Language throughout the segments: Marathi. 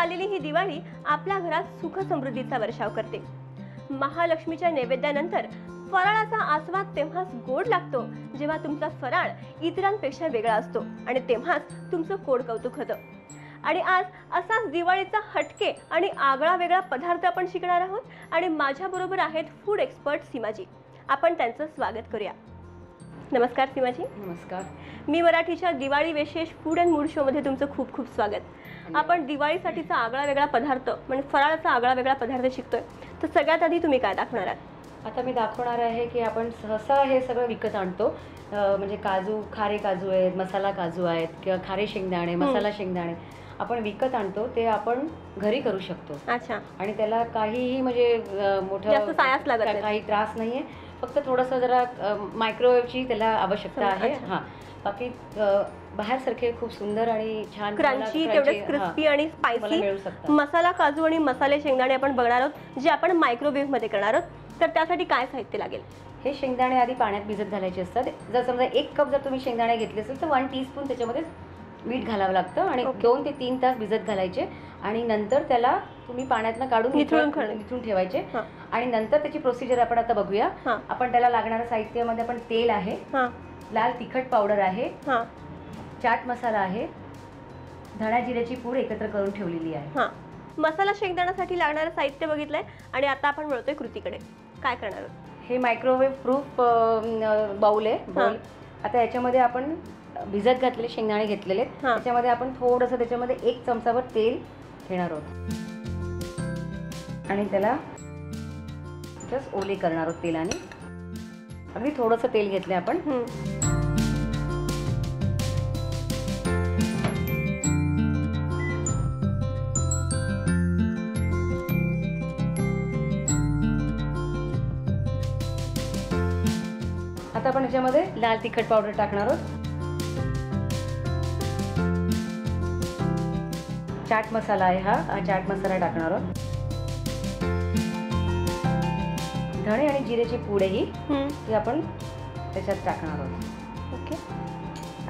आलेली ही दिवाळी आपल्या घरात सुख समृद्धीचा वर्षाव करते। महालक्ष्मीच्या नैवेद्यानंतर फराळाचा आस्वाद तेव्हाच गोड लागतो जेव्हा तुमचा फराळ इतरांपेक्षा वेगळा असतो आणि तेव्हाच तुमचं कोड कौतुक होतं। आणि आज असाच दिवाळीचा हटके आणि आगळा वेगळा पदार्थ आपण शिकणार आहोत आणि माझ्याबरोबर आहेत फूड एक्सपर्ट सीमाजी। आपण त्यांचं स्वागत करूया। नमस्कार सीमाजी। नमस्कार। मी मराठीच्या दिवाळी विशेष फूड अँड मूड शो मध्ये तुमचं खूप खूप स्वागत। आपण दिवाळीसाठीचा आगळा वेगळा पदार्थ म्हणजे फराळाचा आगळा वेगळा पदार्थ शिकतोय, तर सगळ्यात आधी तुम्ही काय दाखवणार आहात? आता मी दाखवणार आहे की आपण सहसा हे सगळं विकत आणतो, म्हणजे काजू, खारे काजू आहेत, मसाला काजू आहेत किंवा खारे शेंगदाणे, मसाला शेंगदाणे आपण विकत आणतो, ते आपण घरी करू शकतो। अच्छा। आणि त्याला काहीही म्हणजे मोठं जास्त सायास लागत नाही, काही त्रास नाहीये, फक्त थोडंसं जरा मायक्रोवेव्हची त्याला आवश्यकता आहे। हां, बाकी बाहेर सारखे खूप सुंदर आणि छान क्रंची, तेवढेच क्रिस्पी आणि स्पायसी मसाला काजू आणि मसाले शेंगदाणे आपण बघणार आहोत, जे आपण मायक्रोवेव्ह मध्ये करणार आहोत। तर त्यासाठी काय साहित्य लागेल? हे शेंगदाणे आधी पाण्यात भिजत घालायचे असतात। जर समजा 1 कप जर तुम्ही शेंगदाणे घेतले असेल तर 1 टीस्पून त्याच्यामध्ये मीठ घालावं लागतं आणि 2 ते 3 तास भिजत घालायचे आणि नंतर त्याला तुम्ही पाण्यातनं काढून निथळून ठेवायचे। आणि नंतर त्याची प्रोसिजर आपण आता बघूया। आपण त्याला लागणाऱ्या साहित्यामध्ये आपण तेल आहे, लाल तिखट पावडर आहे, चाट मसाला आहे, धण्या जिऱ्याची पूड एकत्र करून ठेवलेली आहे। मसाला शेंगदाण्यासाठी लागणारं साहित्य बघितलंय आणि आता आपण वळतोय कृतीकडे। काय करणार आहोत? हे मायक्रोवेव्ह प्रूफ बाउल आहे। आता याच्यामध्ये आपण भिजत घातलेले शेंगदाणे घेतलेले, त्याच्यामध्ये आपण थोडंसं त्याच्यामध्ये 1 चमचाभर तेल घेणार आहोत आणि त्याला जस्ट ओले करणार आहोत तेलाने। अगदी थोडंसं तेल घेतलंय आपण। आता आपण याच्यामध्ये लाल तिखट पावडर टाकणार आहोत, चाट मसाला आहे, हा चाट मसाला टाकणार आहोत, धणे आणि जिऱ्याची पूड ही आपण त्याच्यात टाकणार आहोत। ओके।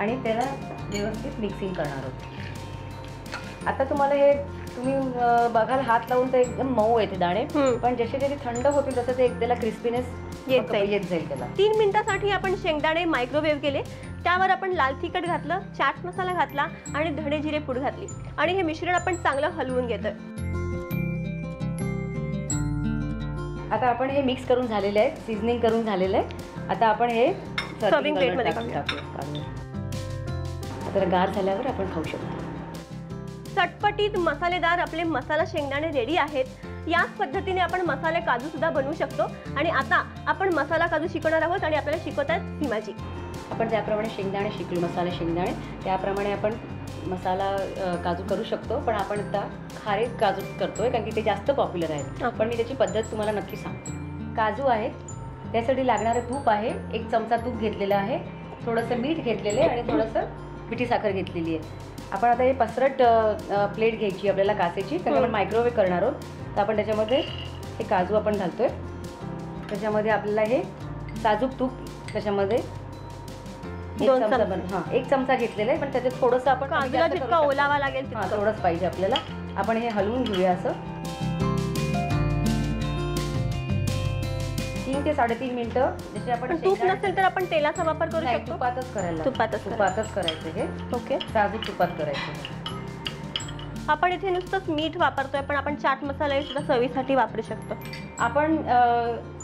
आणि त्याला व्यवस्थित मिक्सिंग करणार आहोत। आता तुम्हाला हे तुम्ही बघाल हात लावून तर एकदम मऊ येते दाणे, पण जसे जसे थंड होतील तसं ते त्याला क्रिस्पीनेस येत जाईल त्याला। 3 मिनिटांसाठी आपण शेंगदाणे मायक्रोवेव्ह केले, त्यावर आपण लाल तिखट घातलं, चाट मसाला घातला आणि धणे जिरे पूड घातली आणि हे मिश्रण आपण चांगलं हलवून घेतोय। आता आपण हे मिक्स करून झालेलं आहे, सीझनिंग करून झालेलं आहे। आता आपण हे सर्विंग प्लेटमध्ये टाकूया। आता गार झाल्यावर आपण खाऊ शकतो। चटपटीत मसालेदार आपले मसाला शेंगदाणे रेडी आहेत। याच पद्धतीने आपण मसाले काजू सुद्धा बनवू शकतो आणि आता आपण मसाला काजू शिकवणार आहोत आणि आपल्याला शिकवत आहेत सीमाजी। आपण ज्याप्रमाणे शेंगदाणे शिकलो, मसाले शेंगदाणे, त्याप्रमाणे आपण मसाला काजू करू शकतो, पण आपण आता खारे काजू करतोय कारण की ते जास्त पॉप्युलर आहेत। पण मी त्याची पद्धत तुम्हाला नक्की सांगते। काजू आहेत, त्यासाठी लागणारं तूप आहे, 1 चमचा तूप घेतलेलं आहे, थोडंसं मीठ घेतलेलं आहे आणि थोडंसं पिठी साखर घेतलेली आहे। आपण आता हे पसरट प्लेट घ्यायची आपल्याला काचेची, कारण आपण मायक्रोवेव्ह करणार आहोत। तर आपण त्याच्यामध्ये हे काजू आपण घालतोय, त्याच्यामध्ये आपल्याला हे साजूक तूप त्याच्यामध्ये 1 चमचा घेतलेला आहे, पण त्याच्यात थोडंसं आपण काजूला जितका ओलावा लागेल थोडंच पाहिजे आपल्याला। आपण हे हलवून घेऊया असं 3 ते 3.5 मिनिटं। जसे आपण तूप नसेल तर आपण तेलाचा वापर करू शकतो। तुपातच करायचं हे। ओके, साजूक तुपात करायचं। आपण इथे नुसतंच मीठ वापरतोय, पण आपण चाट मसाला सुद्धा चवीसाठी वापरू शकतो। आपण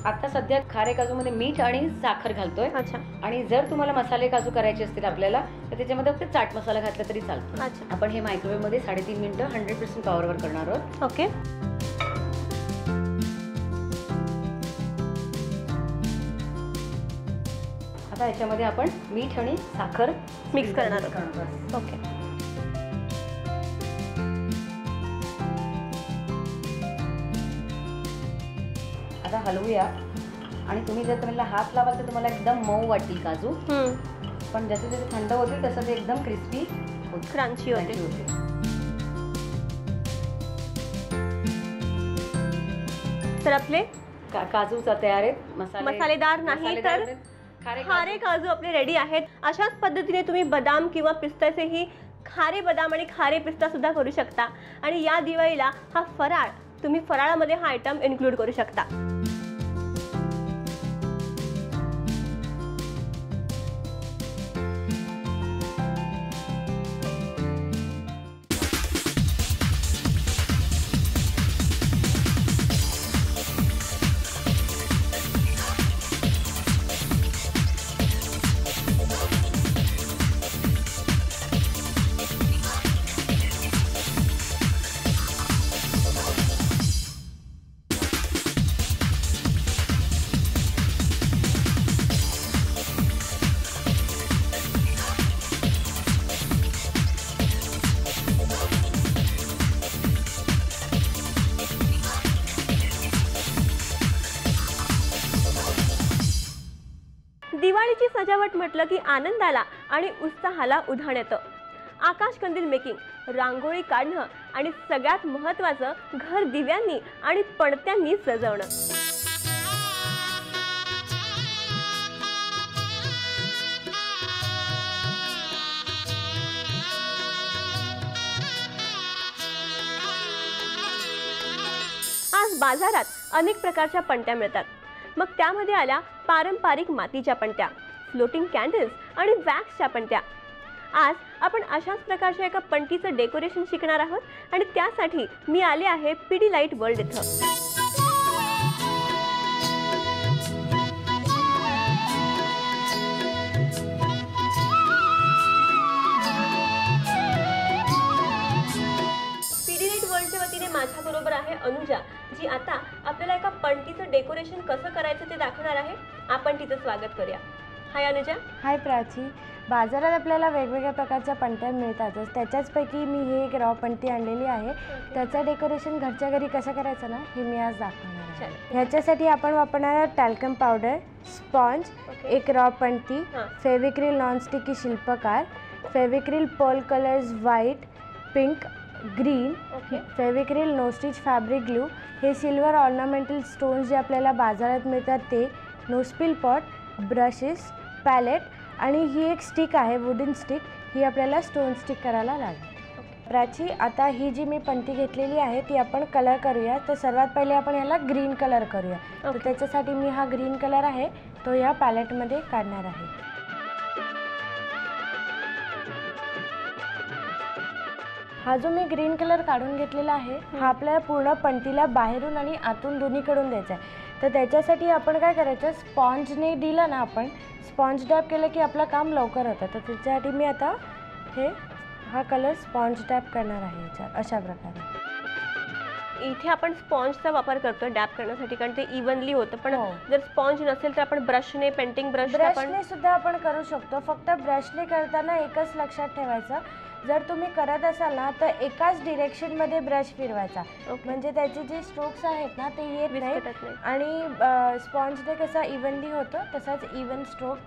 आता सध्या खारे काजूमध्ये मीठ आणि साखर घालतोय। अच्छा। आणि जर तुम्हाला मसाले काजू करायचे असतील आपल्याला तर त्याच्यामध्ये फक्त चाट मसाला घातला तरी चालतो। अच्छा। आपण हे मायक्रोवेव्ह मध्ये 3.5 मिनिटं 100% पॉवरवर करणार आहोत। ओके। आता याच्यामध्ये आपण मीठ आणि साखर मिक्स करणार आहोत। ओके। आता हलवूया आणि तुम्ही जर तुम्हाला हात लावाल तर तुम्हाला एकदम मऊ वाटतील काजू, पण जसे जसे थंड होतील तसं ते एकदम क्रिस्पी क्रंची होते। तर आपले काजू तयार आहेत। मसालेदार नाही तर खारे काजू आपले रेडी आहेत। अशाच पद्धतीने तुम्ही बदाम किंवा पिस्त्याचेही खारे बदाम आणि खारे पिस्ता सुद्धा करू शकता आणि या दिवाळीला हा फराळ तुम्ही फराळामध्ये हा आयटम इन्क्लूड करू शकता. दिवाळीची सजावट म्हटलं की आनंदाला आणि उत्साहाला उधाण येतं. आकाशकंदील मेकिंग, रांगोळी काढणं आणि सगळ्यात महत्त्वाचं घर दिव्यांनी आणि पणत्यांनी सजवणं. आज बाजारात अनेक प्रकारच्या पणत्या मिळतात. मग त्यामध्ये आल्या पारंपरिक मातीच्या पणत्या, फ्लोटिंग कॅन्डल्स आणि वॅक्सच्या पणत्या. आज आपण अशाच प्रकारच्या एका पणतीचं डेकोरेशन शिकणार आहोत आणि त्यासाठी मी आले आहे पिडीलाइट वर्ल्ड इथं. माझ्याबरोबर आहे अनुजा, जी आता आपल्याला एका पणतीचं डेकोरेशन कसं करायचं ते दाखवणार आहे. आपण तिचं स्वागत करूया. हाय अनुजा. हाय प्राची. बाजारात आपल्याला वेगवेगळ्या प्रकारच्या पणत्या मिळतातच. त्याच्याचपैकी मी ही एक रॉ पणती आणलेली आहे. त्याचं डेकोरेशन घरच्या घरी कसं करायचं ना हे मी आज दाखवणार आहे. ह्याच्यासाठी आपण वापरणार टॅल्कम पावडर, स्पॉन्ज, एक रॉ पणती, Fevicryl nonsticky Shilpkar, Fevicryl pearl colours white, pink, green, Fevicryl no stitch fabric glue, हे सिल्वर ऑर्नामेंटल स्टोन्स जे आपल्याला बाजारात मिळतात ते, no spill pot, brushes, palette आणि ही एक स्टिक आहे वुडन स्टिक, ही आपल्याला स्टोन स्टिक करायला लागेल. प्राची, आता ही जी मी पणती घेतलेली आहे ती आपण कलर करूया. तर सर्वात पहिले आपण ह्याला ग्रीन कलर करूया. तर त्याच्यासाठी मी हा ग्रीन कलर आहे तो या पॅलेटमध्ये काढणार आहे. हा जो मी ग्रीन कलर काढून घेतलेला आहे हा आपल्याला पूर्ण पणतीला बाहेरून आणि आतून दोन्हीकडून द्यायचा आहे. तर त्याच्यासाठी आपण काय करायचं, स्पॉन्जने दिलं ना, आपण स्पॉन्ज डॅप केलं की आपलं काम लवकर होतं. तर त्याच्यासाठी मी आता हा कलर स्पॉन्ज डॅप करणार आहे याच्यावर अशा प्रकारे. इथे आपण स्पॉन्जचा वापर करतो डॅप करण्यासाठी, कारण ते इव्हनली होतं. पण जर स्पॉन्ज नसेल तर आपण ब्रशने, पेंटिंग ब्रशने सुद्धा आपण करू शकतो. फक्त ब्रशने करताना एकच लक्षात ठेवायचं, जर तुम्ही करत असाल ना तर एकाच डिरेक्शनमध्ये ब्रश फिरवायचा, म्हणजे त्याचे जे स्ट्रोक्स आहेत ना ते येत नाहीत. आणि स्पॉन्जने कसं इव्हनली होतं तसाच इव्हन स्ट्रोक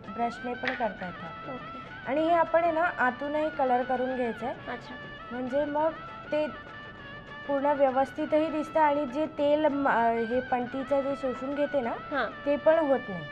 ब्रशने पण करता येतात. आणि हे आपण आहे ना आतूनही कलर करून घ्यायचं आहे. म्हणजे मग ते पूर्ण व्यवस्थितही दिसतं आणि जे तेल हे पणतीचं जे शोषून घेते ना ते पण होत नाही.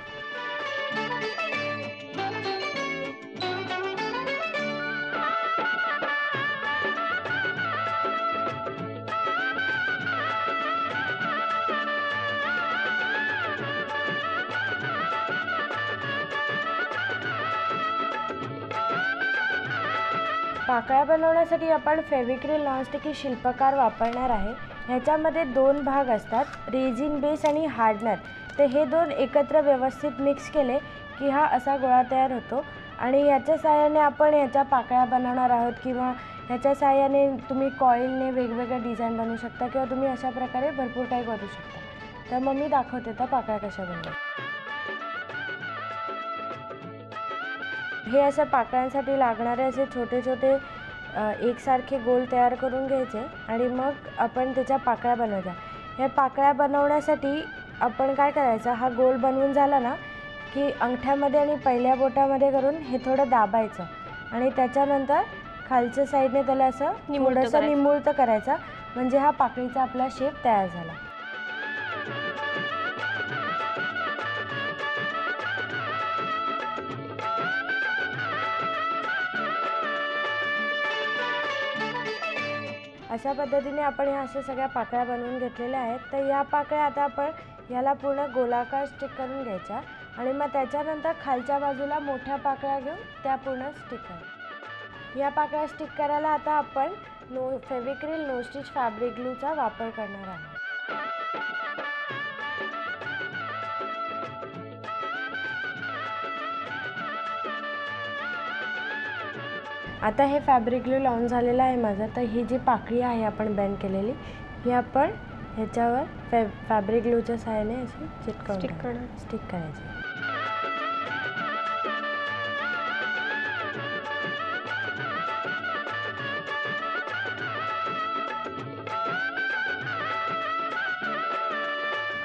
पाकळ्या बनवण्यासाठी आपण फेविक्रिल नॉनस्टिकी शिल्पकार वापरणार आहे. ह्याच्यामध्ये 2 भाग असतात, रेझिन बेस आणि हार्डनर. तर हे 2 एकत्र व्यवस्थित मिक्स केले की हा असा गोळा तयार होतो. आणि ह्याच्या साहाय्याने आपण ह्याच्या पाकळ्या बनवणार आहोत, किंवा ह्याच्या साहाय्याने तुम्ही कॉईलने वेगवेगळ्या डिझाईन बनवू शकता, किंवा तुम्ही अशा प्रकारे भरपूर काही करू शकता. तर मग मी दाखवते त्या पाकळ्या कशा बनवतात. हे अशा पाकळ्यांसाठी लागणारे असे छोटे छोटे एकसारखे गोल तयार करून घ्यायचे आणि मग आपण त्याच्या पाकळ्या बनवायच्या. ह्या पाकळ्या बनवण्यासाठी आपण काय करायचं, हा गोल बनवून झाला ना की अंगठ्यामध्ये आणि पहिल्या बोटामध्ये करून हे थोडं दाबायचं आणि त्याच्यानंतर खालच्या साईडने त्याला असं थोडंसं निमुळतं करायचं, म्हणजे हा पाकळीचा आपला शेप तयार झाला. अशा पद्धतीने आपण ह्या अशा सगळ्या पाकळ्या बनवून घेतलेल्या आहेत. तर या पाकळ्या आता आपण याला पूर्ण गोलाकार स्टिक करून घ्यायच्या आणि मग त्याच्यानंतर खालच्या बाजूला मोठ्या पाकळ्या घेऊन त्या पूर्ण स्टिक करायच्या. या पाकळ्या स्टिक करायला आता आपण फेविक्रिल नो स्टिच फॅब्रिक ग्लूचा वापर करणार आहोत. आता हे फॅब्रिक ग्लू लावून झालेलं आहे माझं. तर ही जी पाकळी आहे आपण बेंड केलेली, ही आपण ह्याच्यावर फॅब्रिक ग्लूच्या सहाय्याने अशी स्टिक करायची.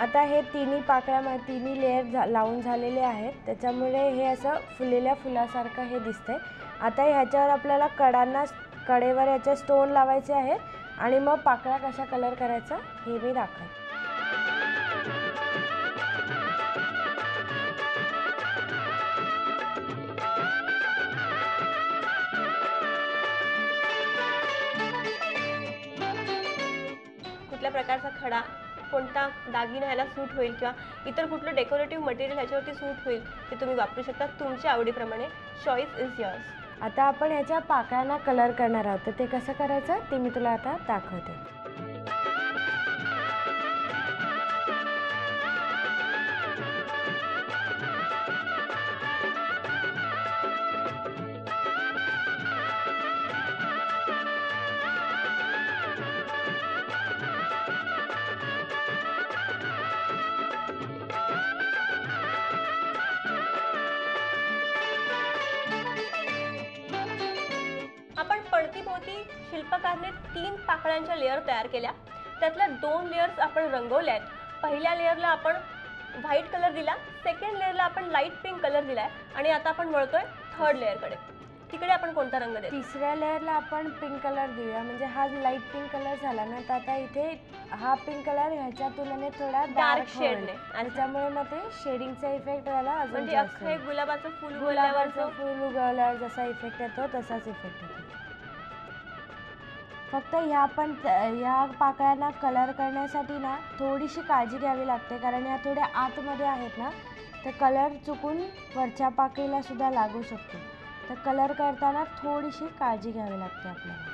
आता हे तिन्ही पाकळ्या तिन्ही लेयर लावून झालेले आहेत. त्याच्यामुळे हे असं फुलेल्या फुलासारखं हे दिसतंय. आता ह्याच्यावर आपल्याला कडेवर याचे स्टोन लावायचे आहेत आणि मग पाकळ्या कशा कलर करायचा हे मी दाखवते. कुठल्या प्रकारचा खडा, कोणता दागिना ह्याला सूट होईल किंवा इतर कुठलं डेकोरेटिव्ह मटेरियल ह्याच्यावरती सूट होईल ते तुम्ही वापरू शकता तुमच्या आवडीप्रमाणे. Choice is yours. आता आपण ह्याच्या पाकळ्यांना कलर करणार आहोत. तर ते कसं करायचं ते मी तुला आता दाखवते. आपण पणतीभोवती शिल्पकारने 3 पाकळ्यांच्या लेअर तयार केल्या. त्यातल्या 2 लेयर्स आपण रंगवल्या आहेत. पहिल्या लेअरला आपण व्हाईट कलर दिला, सेकंड लेअरला आपण लाईट पिंक कलर दिलाय आणि आता आपण वळतोय थर्ड लेअरकडे. तिकडे आपण कोणता रंग देतो? तिसऱ्या लेअरला आपण पिंक कलर देऊया. म्हणजे हा लाईट पिंक कलर झाला ना, तर आता इथे हा पिंक कलर ह्याच्या तुलनेत थोडा डार्क शेडने, त्याच्यामुळे मग ते शेडिंगचा इफेक्ट याला अजून म्हणजे अख्खं गुलाबाचं फूल उगवल्यावर जसा इफेक्ट येतो तसाच इफेक्ट येतो. फक्त या पाकळ्यांना कलर करण्यासाठी ना थोडीशी काळजी घ्यावी लागते, कारण या थोड्या आतमध्ये आहेत ना, तर कलर चुकून वरच्या पाकळीला सुद्धा लागू शकतो. तर कलर करताना थोडीशी काळजी घ्यावी लागते आपल्याला.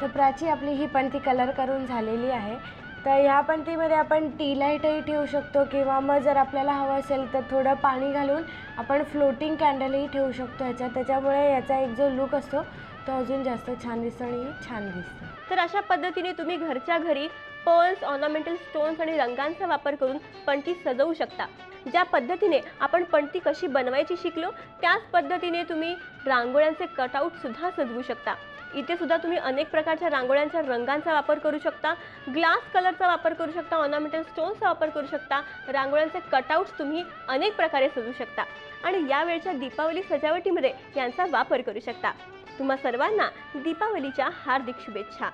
तर प्राची आपली ही पणती कलर करून झालेली आहे. तर ह्या पणतीमध्ये आपण टी लाईटही ठेवू शकतो किंवा मग जर आपल्याला हवं असेल तर थोडं पाणी घालून आपण फ्लोटिंग कॅन्डलही ठेवू शकतो ह्याच्यात. त्याच्यामुळे याचा एक जो लुक असतो तो अजून जास्त छान दिसतो आणि छान दिसतं. तर अशा पद्धतीने तुम्ही घरच्या घरी पर्ल्स, ऑर्नामेंटल स्टोन्स आणि रंगांचा वापर करून पणती सजवू शकता. ज्या पद्धतीने आपण पणती कशी बनवायची शिकलो त्याच पद्धतीने तुम्ही रांगोळ्यांचे कटआउट सुद्धा सजवू शकता. इथे सुद्धा तुम्ही अनेक प्रकारच्या रांगोळ्यांच्या रंगांचा वापर करू शकता, ग्लास कलरचा वापर करू शकता, ऑर्नामेंटल स्टोन्सचा वापर करू शकता. रांगोळ्यांचे कटआउट्स तुम्ही अनेक प्रकारे सजवू शकता आणि यावेळच्या दीपावली सजावटीमध्ये यांचा वापर करू शकता. तुम्हा सर्वांना दीपावलीच्या हार्दिक शुभेच्छा.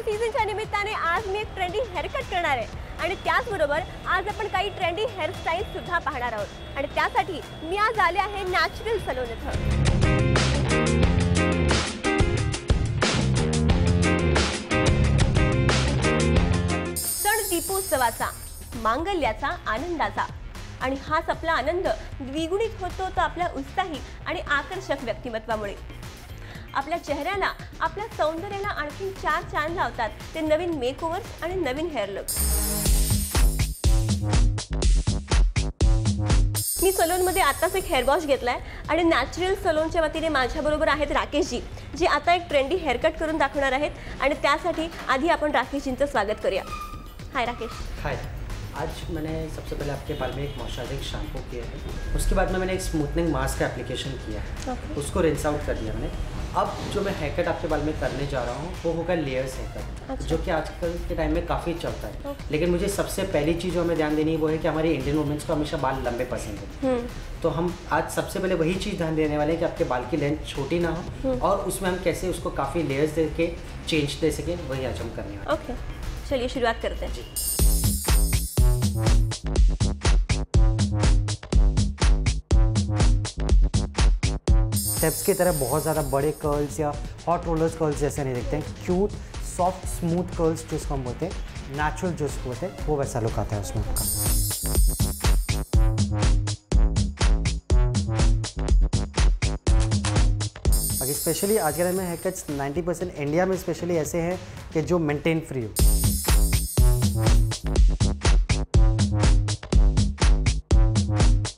सीझनच्या निमित्ताने आज मी एक ट्रेंडी हेअरकट करणार आहे आणि त्याचबरोबर आज आपण काही ट्रेंडी हेअरस्टाईल सुद्धा पाहणार आहोत आणि त्यासाठी मी आज आले आहे नॅचरल सलून इथं. सण दीपोत्सवाचा, मांगल्याचा, आनंदाचा आणि हाच आपला आनंद द्विगुणित होतो तो आपल्या उत्साही आणि आकर्षक व्यक्तिमत्वामुळे. आपल्या चेहऱ्याला, आपल्या सौंदर्याला आणखी 4 चांद लावतात ते नवीन मेकओव्हर्स आणि नवीन हेअर लुक्स. मी सलूनमध्ये आताच एक हेअर वॉश घेतलाय आणि नॅचरल सलूनच्या वतीने माझ्याबरोबर आहेत राकेशजी, जे आता एक ट्रेंडी हेअरकट करून दाखवणार आहेत आणि त्यासाठी आधी आपण राकेशजींचं स्वागत करूया. हाय राकेश. हाय. आज मैंने सबसे पहले आपके बाल में एक मॉइस्चराइजिंग शैम्पू किया है, उसके बाद में मैंने एक स्मूथनिंग मास्क का एप्लीकेशन किया है. उसको रिंस आउट कर दिया मैंने. अब जो मैं हेयर कट आपके बाल में करने जा रहा हूँ वो होगा लेयर्स हेयर कट, जो कि आजकल के टाइम में काफ़ी चलता है. लेकिन मुझे सबसे पहली चीज़ जो हमें ध्यान देनी है वो है कि हमारी इंडियन वुमेंस को हमेशा बाल लंबे पसंद है. तो हम आज सबसे पहले वही चीज़ ध्यान देने वाले हैं कि आपके बाल की लेंथ छोटी ना हो और उसमें हम कैसे उसको काफ़ी लेयर्स दे के चेंज दे सकें, वही आज हम करने वाले हैं. ओके, चलिए शुरुआत करते हैं. स्टेप्स की तरह बहुत ज़्यादा बड़े कर्ल्स या हॉट रोलर्स कर्ल्स जैसे नहीं दिखते हैं. क्यूट सॉफ्ट स्मूथ कर्ल्स जिसको हम बोलते हैं, नेचुरल जिसको बोलते हैं, वो वैसा लुक आता है उसमें आपका. बाकी स्पेशली आज के टाइम में हेयर कट्स 90% इंडिया में स्पेशली ऐसे हैं कि जो मेंटेन फ्री हो.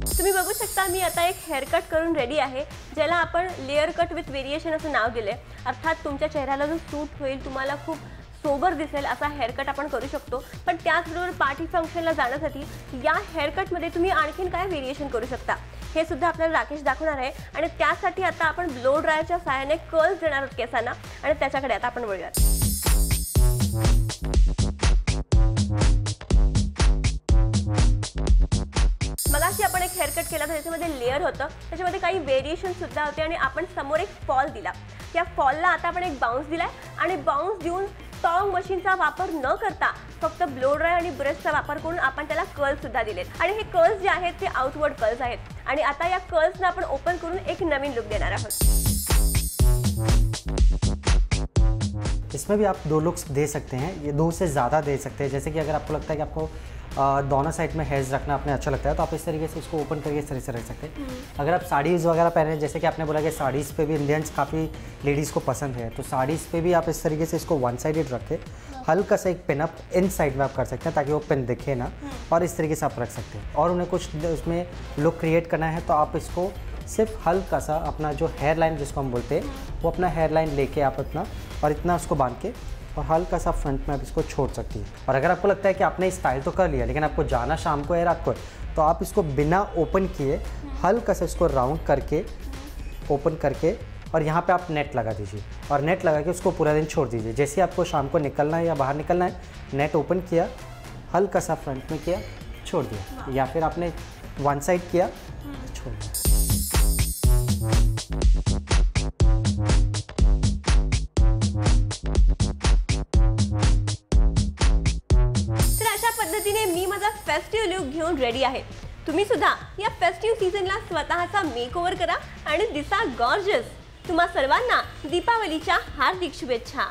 तुम्ही बघू शकता मी आता एक हेअर कट करून रेडी आहे, ज्याला आपण लेअर कट विथ व्हेरिएशन असं नाव दिले. अर्थात तुमच्या चेहऱ्याला जो सूट होईल, तुम्हाला खूप सोबर दिसेल असा हेअर कट आपण करू शकतो. पण त्याचबरोबर पार्टी फंक्शनला जाण्यासाठी या हेअर कटमध्ये तुम्ही आणखीन काय व्हेरिएशन करू शकता हे सुद्धा आपल्याला राकेश दाखवणार आहे. आणि त्यासाठी आता आपण ब्लो ड्रायरच्या सहाय्याने कर्ल्स देणार आहोत केसांना आणि त्याच्याकडे आता आपण वळूयात. मगाशी आपण एक हेअर कट केला तर त्याच्यामध्ये लेअर होतं, त्याच्यामध्ये काही व्हेरिएशन सुद्धा होते आणि आपण समोर एक फॉल दिला. त्या फॉलला आता आपण एक बाउन्स दिलाय आणि बाउन्स देऊन स्ट्रॉंग मशीनचा वापर न करता फक्त ब्लो ड्राय आणि ब्रशचा वापर करून आपण त्याला कर्ल्स सुद्धा दिलेत. आणि हे कर्ल्स जे आहेत ते आउटवर्ड कर्ल्स आहेत. आणि आता या कर्ल्सना आपण ओपन करून एक नवीन लुक देणार आहोत. इसमें भी आप 2 लुक्स दे सकते हैं, ये 2 से ज़्यादा दे सकते हैं. जैसे कि अगर आपको लगता है कि आपको दोनों साइड में हेयर्स रखना अपने अच्छा लगता है तो आप इस तरीके से इसको ओपन करके इस तरह से रख सकते हैं. अगर आप साड़ीज़ वगैरह पहने, जैसे कि आपने बोला कि साड़ीज़ पे भी इंडियंस काफ़ी लेडीज़ को पसंद है, तो साड़ीज़ पे भी आप इस तरीके से इसको वन साइडेड रख के हल्का सा एक पिन अप इन साइड में आप कर सकते हैं ताकि वो पिन दिखे ना, और इस तरीके से आप रख सकते हैं. और उन्हें कुछ उसमें लुक क्रिएट करना है तो आप इसको सिर्फ हल्का सा अपना जो हेयर लाइन जिसको हम बोलते हैं वो अपना हेयर लाइन लेके आप अपना और इतना उसको बांध के और हल्का सा फ्रंट में आप इसको छोड़ सकती हैं. और अगर आपको लगता है कि आपने स्टाइल तो कर लिया लेकिन आपको जाना शाम को या रात को है, तो आप इसको बिना ओपन किए हल्का सा इसको राउंड करके ओपन करके और यहाँ पे आप नेट लगा दीजिए और नेट लगा के उसको पूरा दिन छोड़ दीजिए. जैसे आपको शाम को निकलना है या बाहर निकलना है, नेट ओपन किया, हल्का सा फ्रंट में किया, छोड़ दिया, या फिर आपने वन साइड किया, छोड़ दिया. पद्धतीने मी माझा फेस्टिव्ह लुक घेऊन रेडी आहे. तुम्ही सुद्धा या फेस्टिव्ह सीझनला स्वतःचा मेकओव्हर करा आणि दिसा गॉर्जियस. तुम्हा सर्वांना दीपावलीच्या हार्दिक शुभेच्छा.